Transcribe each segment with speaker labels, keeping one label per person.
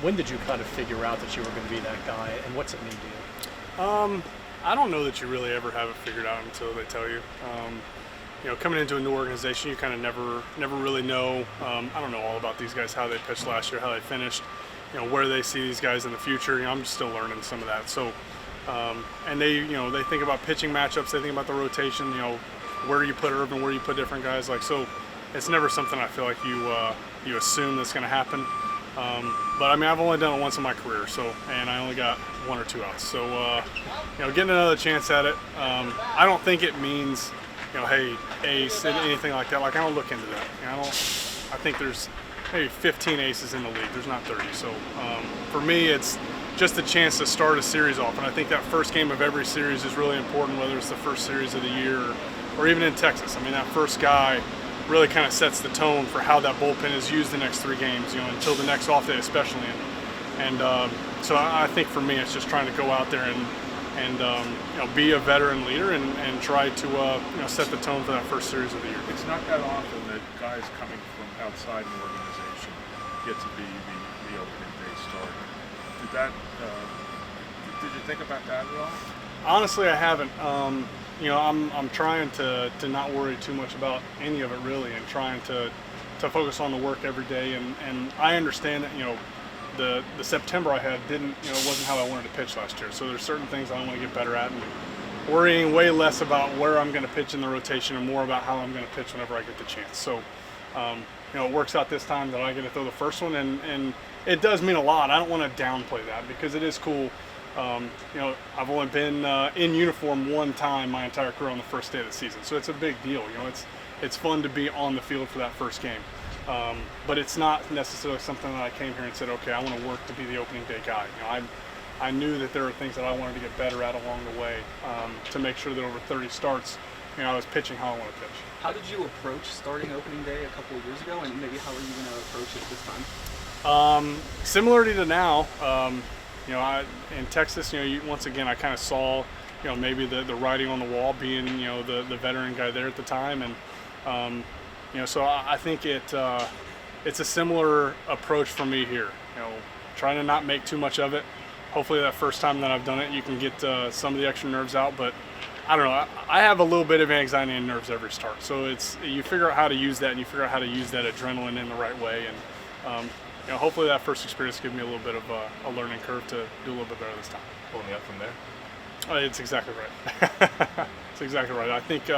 Speaker 1: When did you kind of figure out that you were going to be that guy, and what's it mean to you?
Speaker 2: I don't know that you really ever have it figured out until they tell you. Coming into a new organization, you kind of never really know. I don't know all about these guys, how they pitched last year, how they finished, where they see these guys in the future. I'm just still learning some of that. So, and they think about pitching matchups. They think about the rotation. Where do you put Irvin? Where do you put different guys? So, it's never something I feel like you assume that's going to happen. But I mean, I've only done it once in my career, and I only got 1 or 2 outs. So, getting another chance at it, I don't think it means, hey, ace, anything like that. I don't look into that. I think there's maybe 15 aces in the league. There's not 30. So, for me, it's just a chance to start a series off. And I think that first game of every series is really important, whether it's the first series of the year or even in Texas. I mean, that first guy really kind of sets the tone for how that bullpen is used the next 3 games, until the next off day especially. And so I think for me, it's just trying to go out there and be a veteran leader and try to set the tone for that first series of the year.
Speaker 3: It's not that often that guys coming from outside an organization get to be the opening day starter. Did you think about that at all?
Speaker 2: Honestly, I haven't. I'm trying to not worry too much about any of it really, and trying to focus on the work every day. And I understand that the September I had wasn't how I wanted to pitch last year. So there's certain things I want to get better at, and worrying way less about where I'm going to pitch in the rotation and more about how I'm going to pitch whenever I get the chance. So it works out this time that I get to throw the first one, and it does mean a lot. I don't want to downplay that because it is cool. I've only been in uniform 1 time my entire career on the first day of the season, so it's a big deal. It's fun to be on the field for that first game, but it's not necessarily something that I came here and said, okay, I want to work to be the opening day guy. I knew that there were things that I wanted to get better at along the way to make sure that over 30 starts, I was pitching how I want to pitch.
Speaker 4: How did you approach starting opening day a couple of years ago, and maybe how are you going to approach it this time?
Speaker 2: Similarly to now. In Texas, once again, I kind of saw, maybe the writing on the wall, being, the veteran guy there at the time, and so I think it's a similar approach for me here. Trying to not make too much of it. Hopefully, that first time that I've done it, you can get some of the extra nerves out. But I don't know. I have a little bit of anxiety and nerves every start, so you figure out how to use that, and you figure out how to use that adrenaline in the right way, and hopefully that first experience gives me a little bit of a learning curve to do a little bit better this time.
Speaker 3: Pulling up from there?
Speaker 2: It's exactly right. It's exactly right. I think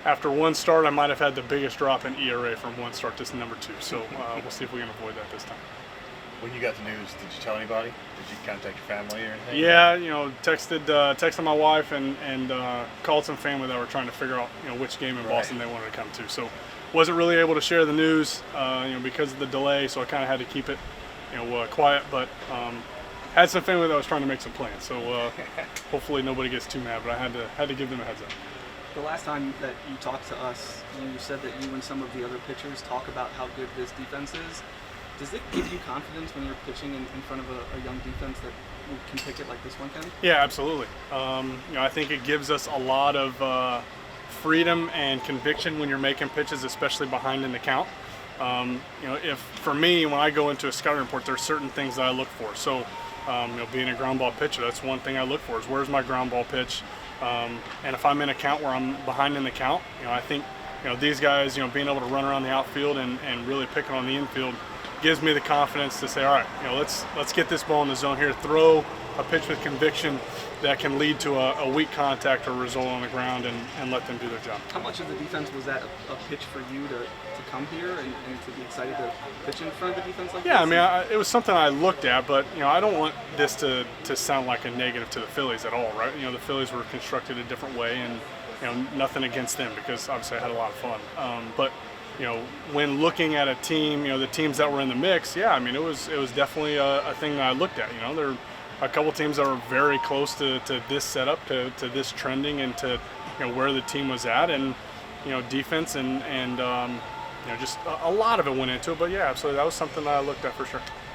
Speaker 2: after 1 start, I might have had the biggest drop in ERA from 1 start to number 2. So we'll see if we can avoid that this time.
Speaker 5: When you got the news, did you tell anybody? Did you contact your family or anything?
Speaker 2: Yeah, texted my wife and called some family that were trying to figure out which game in Boston they wanted to come to. So wasn't really able to share the news because of the delay, so I kind of had to keep it quiet. But had some family that was trying to make some plans. So hopefully nobody gets too mad. But I had to give them a heads up.
Speaker 4: The last time that you talked to us, you said that you and some of the other pitchers talk about how good this defense is. Does it give you confidence when you're pitching in front of a young defense that can pick it like this one can?
Speaker 2: Yeah, absolutely. I think it gives us a lot of freedom and conviction when you're making pitches, especially behind in the count. If for me, when I go into a scouting report, there's certain things that I look for. So, being a ground ball pitcher, that's one thing I look for is where's my ground ball pitch. And if I'm in a count where I'm behind in the count, I think these guys, being able to run around the outfield and really pick it on the infield gives me the confidence to say, all right, let's get this ball in the zone here, throw a pitch with conviction that can lead to a weak contact or result on the ground and let them do their job.
Speaker 4: How much of the defense was that a pitch for you to come here and to be excited to pitch in front of the defense like this?
Speaker 2: Yeah, I mean, it was something I looked at, but I don't want this to sound like a negative to the Phillies at all, right? The Phillies were constructed a different way, and nothing against them because obviously I had a lot of fun. But when looking at a team, the teams that were in the mix, yeah, I mean, it was definitely a thing that I looked at. There are a couple teams that were very close to this setup, to this trending, and to where the team was at, and defense and just a lot of it went into it. But yeah, absolutely, that was something that I looked at for sure.